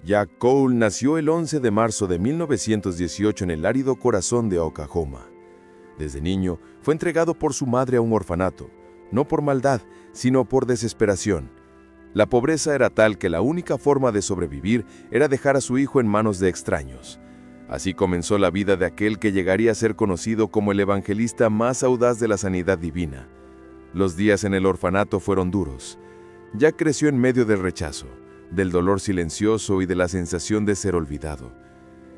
Jack Cole nació el 11 de marzo de 1918 en el árido corazón de Oklahoma. Desde niño fue entregado por su madre a un orfanato, no por maldad, sino por desesperación. La pobreza era tal que la única forma de sobrevivir era dejar a su hijo en manos de extraños. Así comenzó la vida de aquel que llegaría a ser conocido como el evangelista más audaz de la sanidad divina. Los días en el orfanato fueron duros. Jack creció en medio del rechazo, del dolor silencioso y de la sensación de ser olvidado.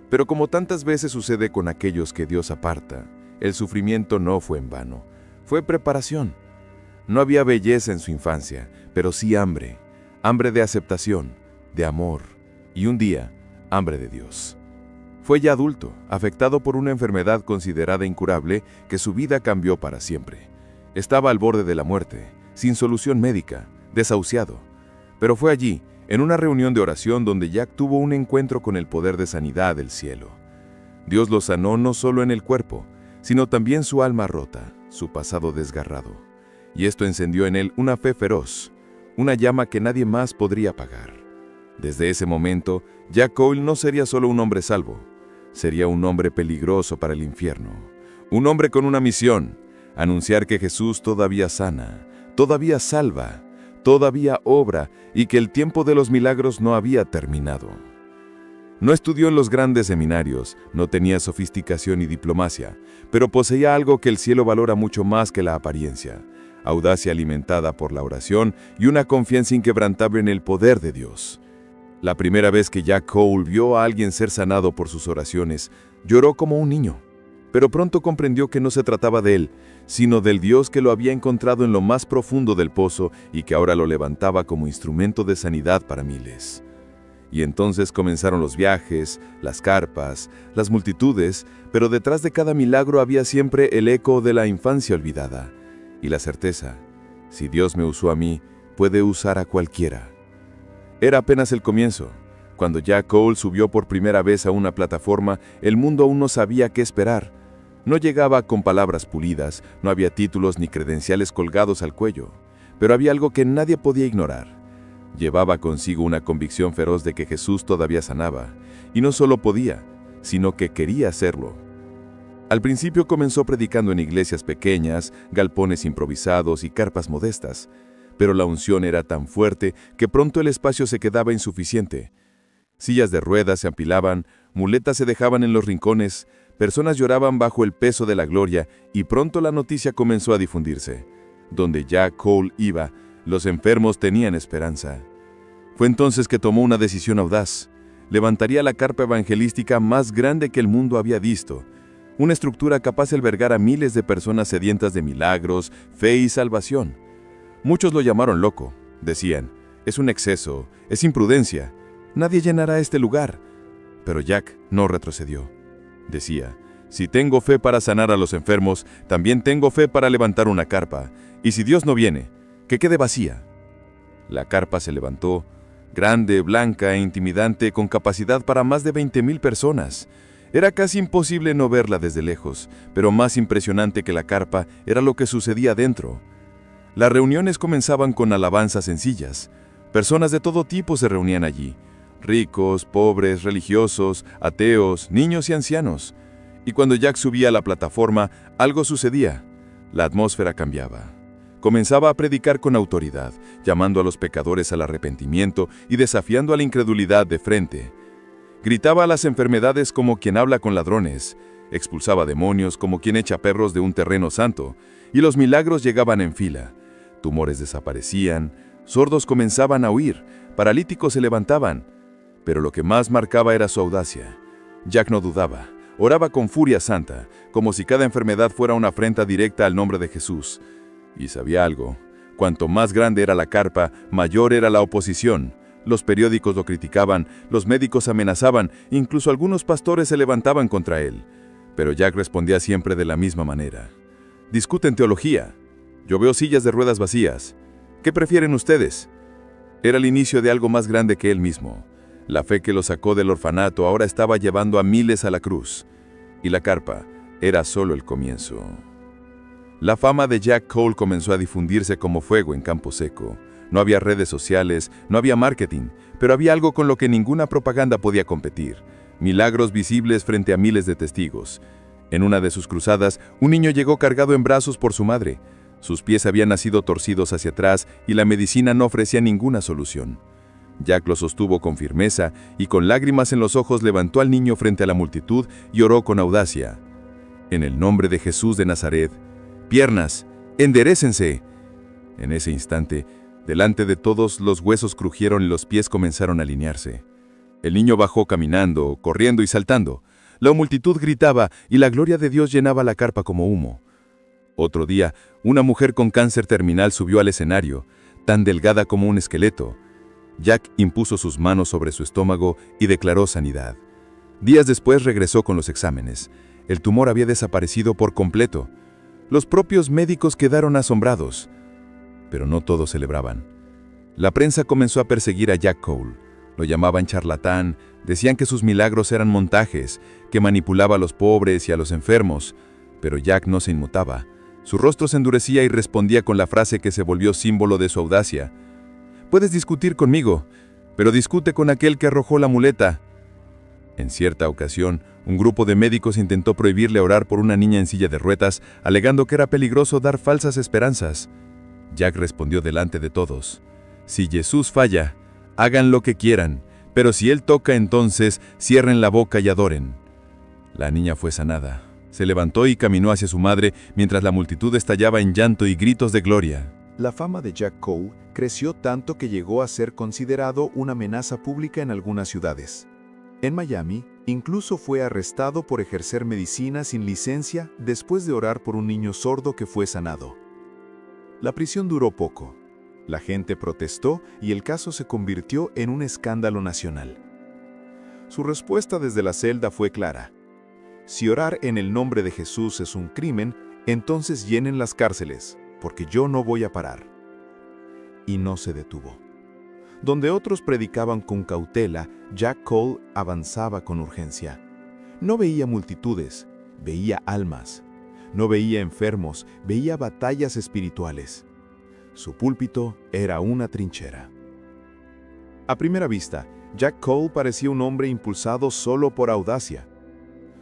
Pero como tantas veces sucede con aquellos que Dios aparta, el sufrimiento no fue en vano, fue preparación. No había belleza en su infancia, pero sí hambre de aceptación, de amor y un día, hambre de Dios. Fue ya adulto, afectado por una enfermedad considerada incurable, que su vida cambió para siempre. Estaba al borde de la muerte, sin solución médica, desahuciado. Pero fue allí, en una reunión de oración, donde Jack tuvo un encuentro con el poder de sanidad del cielo. Dios lo sanó no solo en el cuerpo, sino también su alma rota, su pasado desgarrado. Y esto encendió en él una fe feroz, una llama que nadie más podría apagar. Desde ese momento, Jack Cole no sería solo un hombre salvo, sería un hombre peligroso para el infierno. Un hombre con una misión: anunciar que Jesús todavía sana, todavía salva, todavía obra y que el tiempo de los milagros no había terminado. No estudió en los grandes seminarios, no tenía sofisticación y diplomacia, pero poseía algo que el cielo valora mucho más que la apariencia: audacia alimentada por la oración y una confianza inquebrantable en el poder de Dios. La primera vez que Jack Cole vio a alguien ser sanado por sus oraciones, lloró como un niño, pero pronto comprendió que no se trataba de él, sino del Dios que lo había encontrado en lo más profundo del pozo y que ahora lo levantaba como instrumento de sanidad para miles. Y entonces comenzaron los viajes, las carpas, las multitudes, pero detrás de cada milagro había siempre el eco de la infancia olvidada y la certeza: si Dios me usó a mí, puede usar a cualquiera. Era apenas el comienzo. Cuando Jack Cole subió por primera vez a una plataforma, el mundo aún no sabía qué esperar. No llegaba con palabras pulidas, no había títulos ni credenciales colgados al cuello, pero había algo que nadie podía ignorar. Llevaba consigo una convicción feroz de que Jesús todavía sanaba, y no solo podía, sino que quería hacerlo. Al principio comenzó predicando en iglesias pequeñas, galpones improvisados y carpas modestas, pero la unción era tan fuerte que pronto el espacio se quedaba insuficiente. Sillas de ruedas se apilaban, muletas se dejaban en los rincones, personas lloraban bajo el peso de la gloria, y pronto la noticia comenzó a difundirse: donde Jack Cole iba, los enfermos tenían esperanza. Fue entonces que tomó una decisión audaz: levantaría la carpa evangelística más grande que el mundo había visto, una estructura capaz de albergar a miles de personas sedientas de milagros, fe y salvación. Muchos lo llamaron loco. Decían: es un exceso, es imprudencia, nadie llenará este lugar. Pero Jack no retrocedió. Decía: si tengo fe para sanar a los enfermos, también tengo fe para levantar una carpa, y si Dios no viene, que quede vacía. La carpa se levantó, grande, blanca e intimidante, con capacidad para más de 20,000 personas. Era casi imposible no verla desde lejos, pero más impresionante que la carpa era lo que sucedía dentro. Las reuniones comenzaban con alabanzas sencillas. Personas de todo tipo se reunían allí: ricos, pobres, religiosos, ateos, niños y ancianos. Y cuando Jack subía a la plataforma, algo sucedía. La atmósfera cambiaba. Comenzaba a predicar con autoridad, llamando a los pecadores al arrepentimiento y desafiando a la incredulidad de frente. Gritaba a las enfermedades como quien habla con ladrones, expulsaba demonios como quien echa perros de un terreno santo, y los milagros llegaban en fila. Tumores desaparecían, sordos comenzaban a oír, paralíticos se levantaban. Pero lo que más marcaba era su audacia. Jack no dudaba, oraba con furia santa, como si cada enfermedad fuera una afrenta directa al nombre de Jesús. Y sabía algo: cuanto más grande era la carpa, mayor era la oposición. Los periódicos lo criticaban, los médicos amenazaban, incluso algunos pastores se levantaban contra él. Pero Jack respondía siempre de la misma manera: discuten teología. Yo veo sillas de ruedas vacías. ¿Qué prefieren ustedes? Era el inicio de algo más grande que él mismo. La fe que lo sacó del orfanato ahora estaba llevando a miles a la cruz. Y la carpa era solo el comienzo. La fama de Jack Cole comenzó a difundirse como fuego en campo seco. No había redes sociales, no había marketing, pero había algo con lo que ninguna propaganda podía competir: milagros visibles frente a miles de testigos. En una de sus cruzadas, un niño llegó cargado en brazos por su madre. Sus pies habían nacido torcidos hacia atrás y la medicina no ofrecía ninguna solución. Jack lo sostuvo con firmeza y con lágrimas en los ojos levantó al niño frente a la multitud y oró con audacia. En el nombre de Jesús de Nazaret, piernas, enderécense. En ese instante, delante de todos, los huesos crujieron y los pies comenzaron a alinearse. El niño bajó caminando, corriendo y saltando. La multitud gritaba y la gloria de Dios llenaba la carpa como humo. Otro día, una mujer con cáncer terminal subió al escenario, tan delgada como un esqueleto. Jack impuso sus manos sobre su estómago y declaró sanidad. Días después regresó con los exámenes. El tumor había desaparecido por completo. Los propios médicos quedaron asombrados. Pero no todos celebraban. La prensa comenzó a perseguir a Jack Cole. Lo llamaban charlatán, decían que sus milagros eran montajes, que manipulaba a los pobres y a los enfermos. Pero Jack no se inmutaba. Su rostro se endurecía y respondía con la frase que se volvió símbolo de su audacia: «Puedes discutir conmigo, pero discute con aquel que arrojó la muleta». En cierta ocasión, un grupo de médicos intentó prohibirle orar por una niña en silla de ruedas, alegando que era peligroso dar falsas esperanzas. Jack respondió delante de todos: «Si Jesús falla, hagan lo que quieran, pero si Él toca, entonces cierren la boca y adoren». La niña fue sanada. Se levantó y caminó hacia su madre mientras la multitud estallaba en llanto y gritos de gloria. La fama de Jack Cole creció tanto que llegó a ser considerado una amenaza pública en algunas ciudades. En Miami, incluso fue arrestado por ejercer medicina sin licencia después de orar por un niño sordo que fue sanado. La prisión duró poco. La gente protestó y el caso se convirtió en un escándalo nacional. Su respuesta desde la celda fue clara: si orar en el nombre de Jesús es un crimen, entonces llenen las cárceles, porque yo no voy a parar. Y no se detuvo. Donde otros predicaban con cautela, Jack Cole avanzaba con urgencia. No veía multitudes, veía almas. No veía enfermos, veía batallas espirituales. Su púlpito era una trinchera. A primera vista, Jack Cole parecía un hombre impulsado solo por audacia.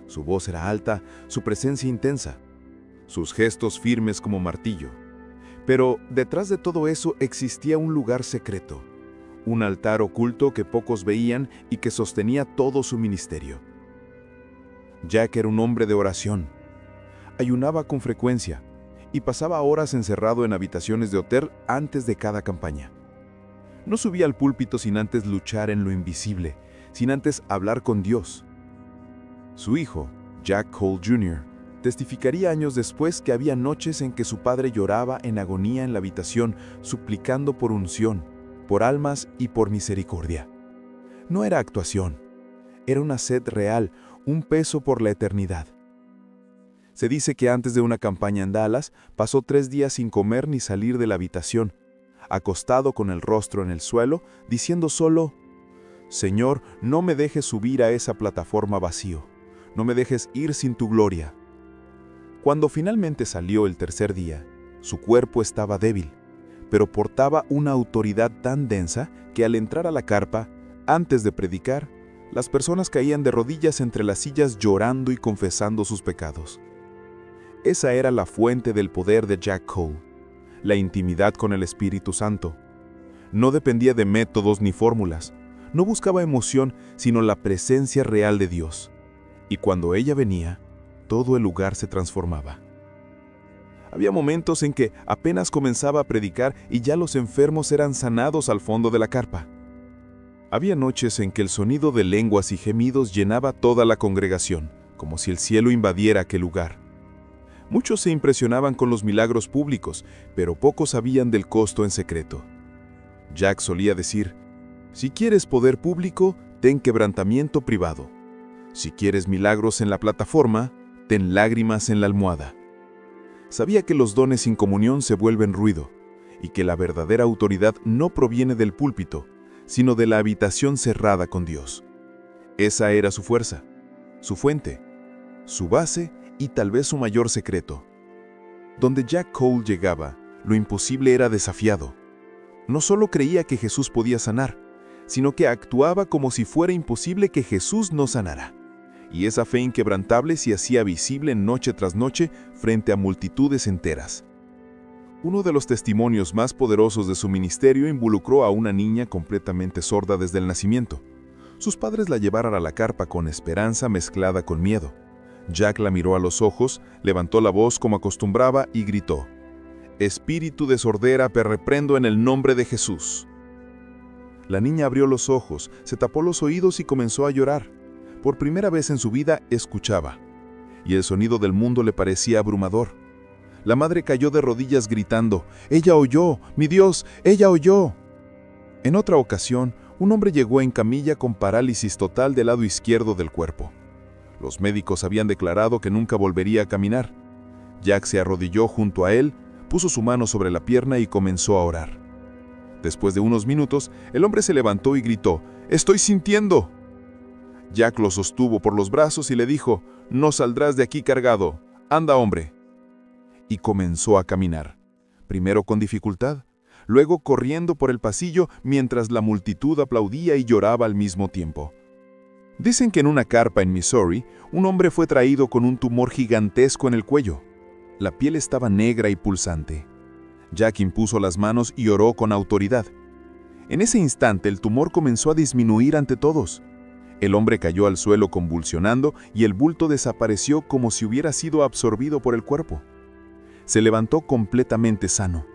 Su voz era alta, su presencia intensa, sus gestos firmes como martillo. Pero detrás de todo eso existía un lugar secreto, un altar oculto que pocos veían y que sostenía todo su ministerio. Jack era un hombre de oración. Ayunaba con frecuencia y pasaba horas encerrado en habitaciones de hotel antes de cada campaña. No subía al púlpito sin antes luchar en lo invisible, sin antes hablar con Dios. Su hijo, Jack Cole Jr., testificaría años después que había noches en que su padre lloraba en agonía en la habitación, suplicando por unción, por almas y por misericordia. No era actuación, era una sed real, un peso por la eternidad. Se dice que antes de una campaña en Dallas, pasó 3 días sin comer ni salir de la habitación, acostado con el rostro en el suelo, diciendo solo: «Señor, no me dejes subir a esa plataforma vacío. No me dejes ir sin tu gloria». Cuando finalmente salió el tercer día, su cuerpo estaba débil, pero portaba una autoridad tan densa que al entrar a la carpa, antes de predicar, las personas caían de rodillas entre las sillas llorando y confesando sus pecados. Esa era la fuente del poder de Jack Cole, la intimidad con el Espíritu Santo. No dependía de métodos ni fórmulas, no buscaba emoción, sino la presencia real de Dios. Y cuando ella venía, todo el lugar se transformaba. Había momentos en que apenas comenzaba a predicar y ya los enfermos eran sanados al fondo de la carpa. Había noches en que el sonido de lenguas y gemidos llenaba toda la congregación, como si el cielo invadiera aquel lugar. Muchos se impresionaban con los milagros públicos, pero pocos sabían del costo en secreto. Jack solía decir: si quieres poder público, ten quebrantamiento privado. Si quieres milagros en la plataforma, ten lágrimas en la almohada. Sabía que los dones sin comunión se vuelven ruido, y que la verdadera autoridad no proviene del púlpito, sino de la habitación cerrada con Dios. Esa era su fuerza, su fuente, su base y tal vez su mayor secreto. Donde Jack Cole llegaba, lo imposible era desafiado. No solo creía que Jesús podía sanar, sino que actuaba como si fuera imposible que Jesús no sanara. Y esa fe inquebrantable se hacía visible noche tras noche frente a multitudes enteras. Uno de los testimonios más poderosos de su ministerio involucró a una niña completamente sorda desde el nacimiento. Sus padres la llevaron a la carpa con esperanza mezclada con miedo. Jack la miró a los ojos, levantó la voz como acostumbraba y gritó: «Espíritu de sordera, te reprendo en el nombre de Jesús». La niña abrió los ojos, se tapó los oídos y comenzó a llorar. Por primera vez en su vida escuchaba, y el sonido del mundo le parecía abrumador. La madre cayó de rodillas gritando: «¡Ella oyó! ¡Mi Dios! ¡Ella oyó!». En otra ocasión, un hombre llegó en camilla con parálisis total del lado izquierdo del cuerpo. Los médicos habían declarado que nunca volvería a caminar. Jack se arrodilló junto a él, puso su mano sobre la pierna y comenzó a orar. Después de unos minutos, el hombre se levantó y gritó: «¡Estoy sintiendo!». Jack lo sostuvo por los brazos y le dijo: «No saldrás de aquí cargado. Anda, hombre». Y comenzó a caminar, primero con dificultad, luego corriendo por el pasillo mientras la multitud aplaudía y lloraba al mismo tiempo. Dicen que en una carpa en Missouri, un hombre fue traído con un tumor gigantesco en el cuello. La piel estaba negra y pulsante. Jack impuso las manos y oró con autoridad. En ese instante el tumor comenzó a disminuir ante todos. El hombre cayó al suelo convulsionando y el bulto desapareció como si hubiera sido absorbido por el cuerpo. Se levantó completamente sano.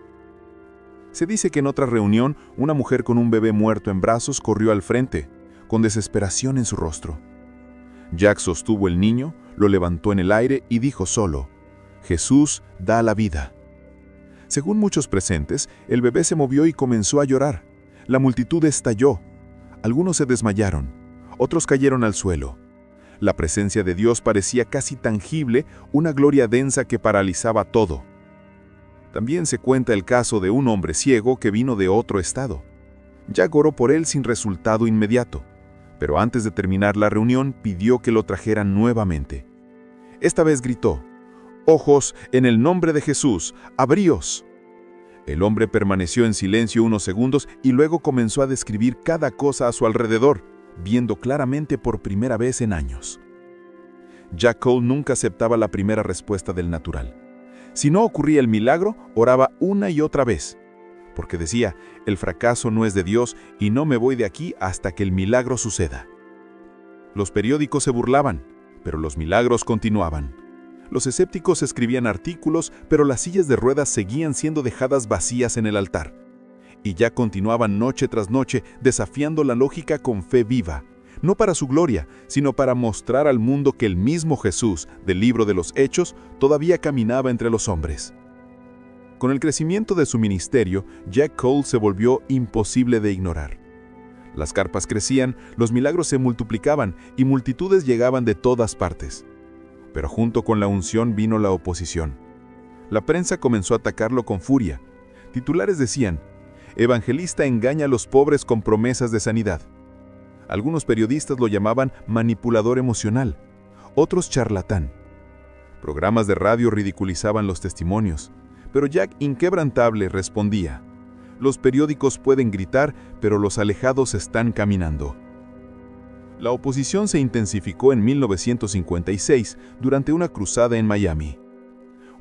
Se dice que en otra reunión, una mujer con un bebé muerto en brazos corrió al frente, con desesperación en su rostro. Jack sostuvo el niño, lo levantó en el aire y dijo solo: «Jesús da la vida». Según muchos presentes, el bebé se movió y comenzó a llorar. La multitud estalló. Algunos se desmayaron, otros cayeron al suelo. La presencia de Dios parecía casi tangible, una gloria densa que paralizaba todo. También se cuenta el caso de un hombre ciego que vino de otro estado. Jack oró por él sin resultado inmediato, pero antes de terminar la reunión pidió que lo trajeran nuevamente. Esta vez gritó: «Ojos, en el nombre de Jesús, abríos». El hombre permaneció en silencio unos segundos y luego comenzó a describir cada cosa a su alrededor, viendo claramente por primera vez en años. Jack Cole nunca aceptaba la primera respuesta del natural. Si no ocurría el milagro, oraba una y otra vez, porque decía: «El fracaso no es de Dios y no me voy de aquí hasta que el milagro suceda». Los periódicos se burlaban, pero los milagros continuaban. Los escépticos escribían artículos, pero las sillas de ruedas seguían siendo dejadas vacías en el altar. Y Jack continuaba noche tras noche desafiando la lógica con fe viva, no para su gloria, sino para mostrar al mundo que el mismo Jesús, del libro de los Hechos, todavía caminaba entre los hombres. Con el crecimiento de su ministerio, Jack Cole se volvió imposible de ignorar. Las carpas crecían, los milagros se multiplicaban y multitudes llegaban de todas partes. Pero junto con la unción vino la oposición. La prensa comenzó a atacarlo con furia. Titulares decían: «Evangelista engaña a los pobres con promesas de sanidad». Algunos periodistas lo llamaban manipulador emocional, otros charlatán. Programas de radio ridiculizaban los testimonios, pero Jack, inquebrantable, respondía: «Los periódicos pueden gritar, pero los alejados están caminando». La oposición se intensificó en 1956 durante una cruzada en Miami.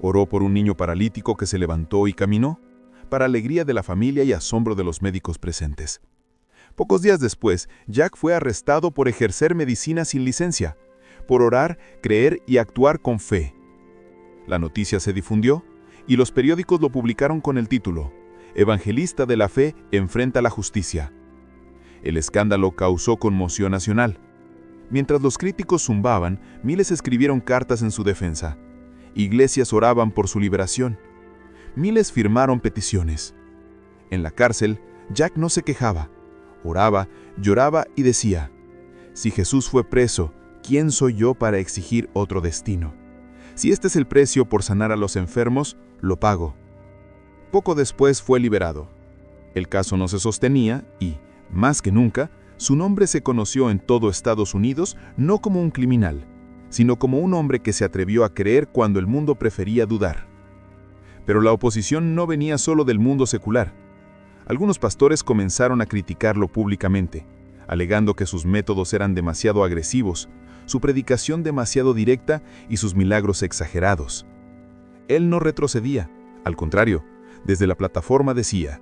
Oró por un niño paralítico que se levantó y caminó, para alegría de la familia y asombro de los médicos presentes. Pocos días después, Jack fue arrestado por ejercer medicina sin licencia, por orar, creer y actuar con fe. La noticia se difundió y los periódicos lo publicaron con el título: «Evangelista de la fe enfrenta la justicia». El escándalo causó conmoción nacional. Mientras los críticos zumbaban, miles escribieron cartas en su defensa. Iglesias oraban por su liberación. Miles firmaron peticiones. En la cárcel, Jack no se quejaba. Oraba, lloraba y decía: «Si Jesús fue preso, ¿quién soy yo para exigir otro destino? Si este es el precio por sanar a los enfermos, lo pago». Poco después fue liberado. El caso no se sostenía y, más que nunca, su nombre se conoció en todo Estados Unidos no como un criminal, sino como un hombre que se atrevió a creer cuando el mundo prefería dudar. Pero la oposición no venía solo del mundo secular. Algunos pastores comenzaron a criticarlo públicamente, alegando que sus métodos eran demasiado agresivos, su predicación demasiado directa y sus milagros exagerados. Él no retrocedía, al contrario, desde la plataforma decía: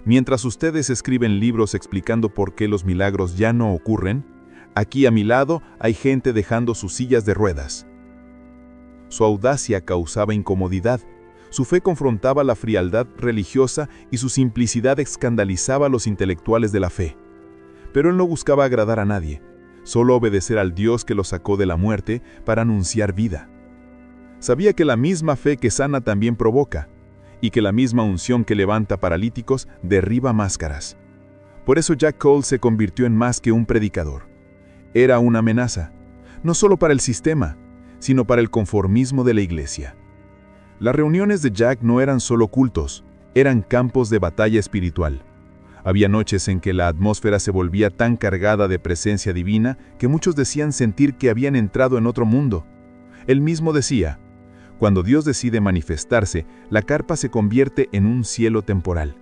mientras ustedes escriben libros explicando por qué los milagros ya no ocurren, aquí a mi lado hay gente dejando sus sillas de ruedas. Su audacia causaba incomodidad, su fe confrontaba la frialdad religiosa y su simplicidad escandalizaba a los intelectuales de la fe. Pero él no buscaba agradar a nadie, solo obedecer al Dios que lo sacó de la muerte para anunciar vida. Sabía que la misma fe que sana también provoca, y que la misma unción que levanta paralíticos derriba máscaras. Por eso Jack Cole se convirtió en más que un predicador. Era una amenaza, no solo para el sistema, sino para el conformismo de la iglesia. Las reuniones de Jack no eran solo cultos, eran campos de batalla espiritual. Había noches en que la atmósfera se volvía tan cargada de presencia divina que muchos decían sentir que habían entrado en otro mundo. Él mismo decía: cuando Dios decide manifestarse, la carpa se convierte en un cielo temporal.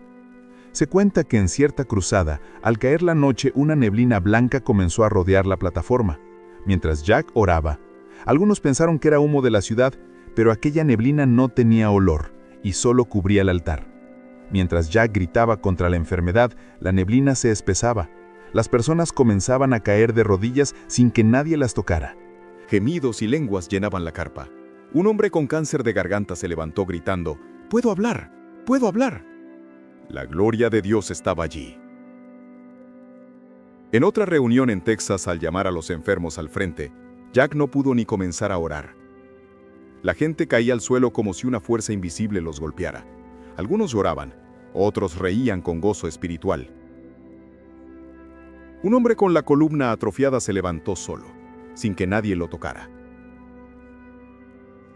Se cuenta que en cierta cruzada, al caer la noche, una neblina blanca comenzó a rodear la plataforma. Mientras Jack oraba, algunos pensaron que era humo de la ciudad, pero aquella neblina no tenía olor y solo cubría el altar. Mientras Jack gritaba contra la enfermedad, la neblina se espesaba. Las personas comenzaban a caer de rodillas sin que nadie las tocara. Gemidos y lenguas llenaban la carpa. Un hombre con cáncer de garganta se levantó gritando: «¡Puedo hablar! ¡Puedo hablar!». La gloria de Dios estaba allí. En otra reunión en Texas, al llamar a los enfermos al frente, Jack no pudo ni comenzar a orar. La gente caía al suelo como si una fuerza invisible los golpeara. Algunos lloraban, otros reían con gozo espiritual. Un hombre con la columna atrofiada se levantó solo, sin que nadie lo tocara.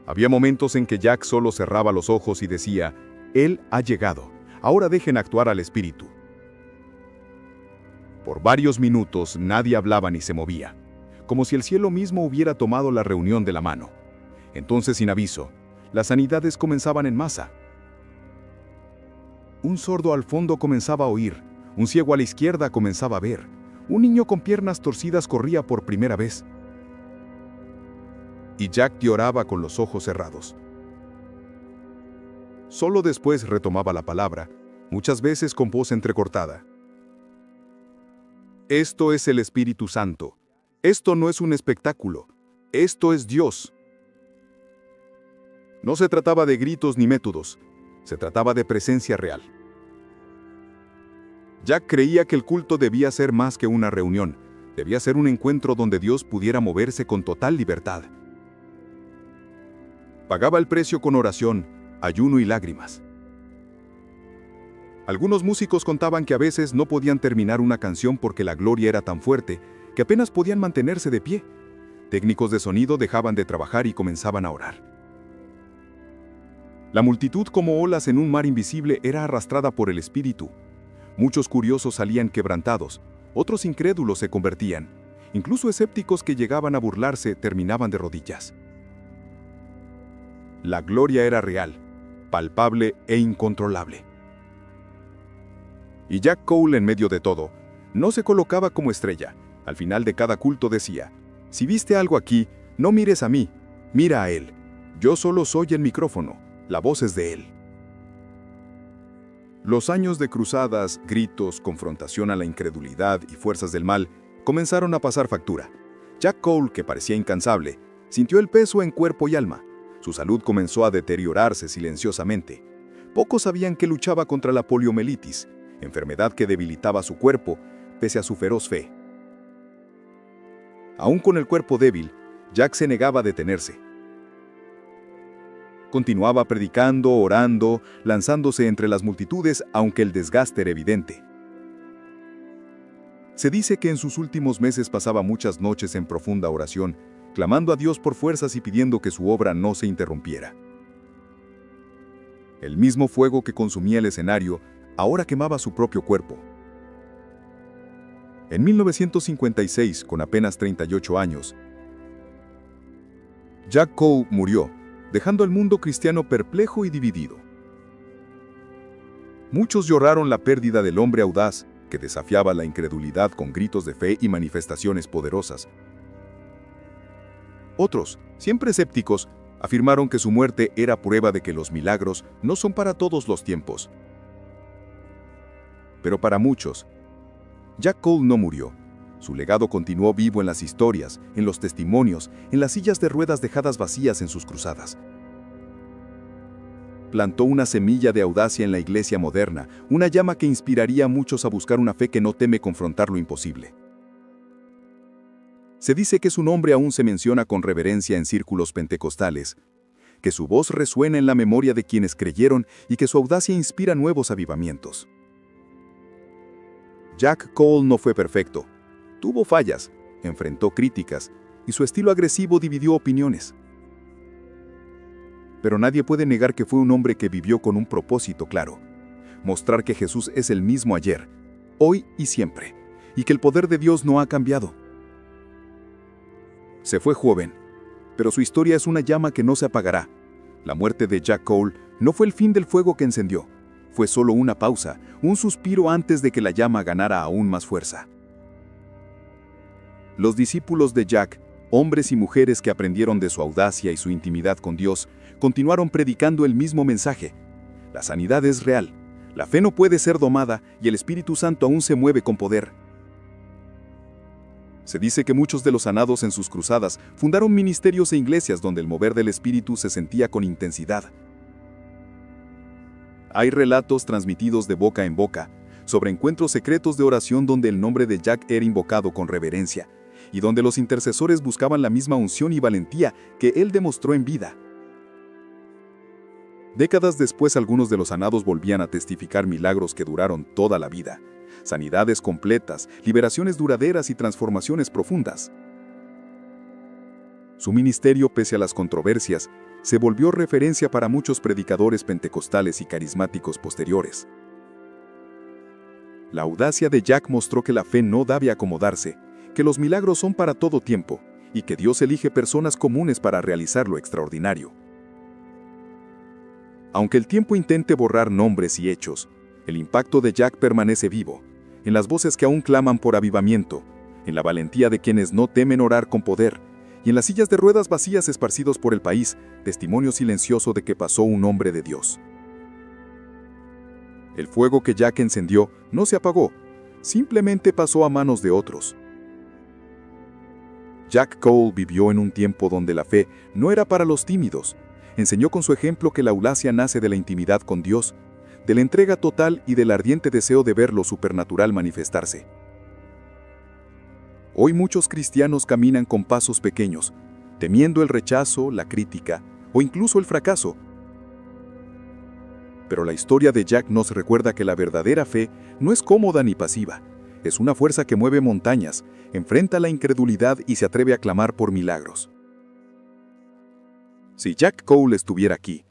Había momentos en que Jack solo cerraba los ojos y decía: «Él ha llegado, ahora dejen actuar al espíritu». Por varios minutos nadie hablaba ni se movía, como si el cielo mismo hubiera tomado la reunión de la mano. Entonces, sin aviso, las sanidades comenzaban en masa. Un sordo al fondo comenzaba a oír, un ciego a la izquierda comenzaba a ver, un niño con piernas torcidas corría por primera vez. Y Jack lloraba con los ojos cerrados. Solo después retomaba la palabra, muchas veces con voz entrecortada. «Esto es el Espíritu Santo. Esto no es un espectáculo. Esto es Dios». No se trataba de gritos ni métodos, se trataba de presencia real. Jack creía que el culto debía ser más que una reunión, debía ser un encuentro donde Dios pudiera moverse con total libertad. Pagaba el precio con oración, ayuno y lágrimas. Algunos músicos contaban que a veces no podían terminar una canción porque la gloria era tan fuerte que apenas podían mantenerse de pie. Técnicos de sonido dejaban de trabajar y comenzaban a orar. La multitud, como olas en un mar invisible, era arrastrada por el Espíritu. Muchos curiosos salían quebrantados, otros incrédulos se convertían. Incluso escépticos que llegaban a burlarse terminaban de rodillas. La gloria era real, palpable e incontrolable. Y Jack Cole, en medio de todo, no se colocaba como estrella. Al final de cada culto decía: «Si viste algo aquí, no mires a mí, mira a él. Yo solo soy el micrófono, la voz es de él». Los años de cruzadas, gritos, confrontación a la incredulidad y fuerzas del mal comenzaron a pasar factura. Jack Cole, que parecía incansable, sintió el peso en cuerpo y alma. Su salud comenzó a deteriorarse silenciosamente. Pocos sabían que luchaba contra la poliomielitis, enfermedad que debilitaba su cuerpo, pese a su feroz fe. Aún con el cuerpo débil, Jack se negaba a detenerse. Continuaba predicando, orando, lanzándose entre las multitudes, aunque el desgaste era evidente. Se dice que en sus últimos meses pasaba muchas noches en profunda oración, clamando a Dios por fuerzas y pidiendo que su obra no se interrumpiera. El mismo fuego que consumía el escenario ahora quemaba su propio cuerpo. En 1956, con apenas 38 años, Jack Cole murió, dejando al mundo cristiano perplejo y dividido. Muchos lloraron la pérdida del hombre audaz, que desafiaba la incredulidad con gritos de fe y manifestaciones poderosas. Otros, siempre escépticos, afirmaron que su muerte era prueba de que los milagros no son para todos los tiempos. Pero para muchos, Jack Cole no murió. Su legado continuó vivo en las historias, en los testimonios, en las sillas de ruedas dejadas vacías en sus cruzadas. Plantó una semilla de audacia en la iglesia moderna, una llama que inspiraría a muchos a buscar una fe que no teme confrontar lo imposible. Se dice que su nombre aún se menciona con reverencia en círculos pentecostales, que su voz resuena en la memoria de quienes creyeron y que su audacia inspira nuevos avivamientos. Jack Cole no fue perfecto. Tuvo fallas, enfrentó críticas y su estilo agresivo dividió opiniones. Pero nadie puede negar que fue un hombre que vivió con un propósito claro: mostrar que Jesús es el mismo ayer, hoy y siempre, y que el poder de Dios no ha cambiado. Se fue joven, pero su historia es una llama que no se apagará. La muerte de Jack Cole no fue el fin del fuego que encendió, fue solo una pausa, un suspiro antes de que la llama ganara aún más fuerza. Los discípulos de Jack, hombres y mujeres que aprendieron de su audacia y su intimidad con Dios, continuaron predicando el mismo mensaje: la sanidad es real, la fe no puede ser domada y el Espíritu Santo aún se mueve con poder. Se dice que muchos de los sanados en sus cruzadas fundaron ministerios e iglesias donde el mover del Espíritu se sentía con intensidad. Hay relatos transmitidos de boca en boca sobre encuentros secretos de oración donde el nombre de Jack era invocado con reverencia y donde los intercesores buscaban la misma unción y valentía que él demostró en vida. Décadas después, algunos de los sanados volvían a testificar milagros que duraron toda la vida: sanidades completas, liberaciones duraderas y transformaciones profundas. Su ministerio, pese a las controversias, se volvió referencia para muchos predicadores pentecostales y carismáticos posteriores. La audacia de Jack mostró que la fe no debe acomodarse, que los milagros son para todo tiempo y que Dios elige personas comunes para realizar lo extraordinario. Aunque el tiempo intente borrar nombres y hechos, el impacto de Jack permanece vivo, en las voces que aún claman por avivamiento, en la valentía de quienes no temen orar con poder, y en las sillas de ruedas vacías esparcidos por el país, testimonio silencioso de que pasó un hombre de Dios. El fuego que Jack encendió no se apagó, simplemente pasó a manos de otros. Jack Cole vivió en un tiempo donde la fe no era para los tímidos. Enseñó con su ejemplo que la audacia nace de la intimidad con Dios, de la entrega total y del ardiente deseo de ver lo supernatural manifestarse. Hoy muchos cristianos caminan con pasos pequeños, temiendo el rechazo, la crítica o incluso el fracaso. Pero la historia de Jack nos recuerda que la verdadera fe no es cómoda ni pasiva. Es una fuerza que mueve montañas, enfrenta la incredulidad y se atreve a clamar por milagros. Si Jack Cole estuviera aquí,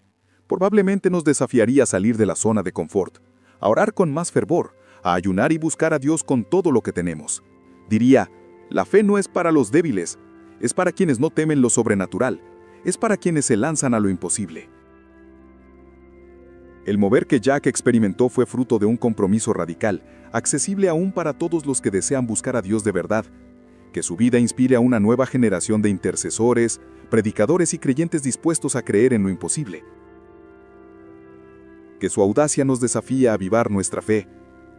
probablemente nos desafiaría a salir de la zona de confort, a orar con más fervor, a ayunar y buscar a Dios con todo lo que tenemos. Diría: la fe no es para los débiles, es para quienes no temen lo sobrenatural, es para quienes se lanzan a lo imposible. El mover que Jack experimentó fue fruto de un compromiso radical, accesible aún para todos los que desean buscar a Dios de verdad. Que su vida inspire a una nueva generación de intercesores, predicadores y creyentes dispuestos a creer en lo imposible. Que su audacia nos desafíe a avivar nuestra fe,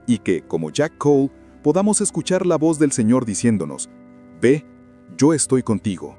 y que, como Jack Cole, podamos escuchar la voz del Señor diciéndonos: «Ve, yo estoy contigo».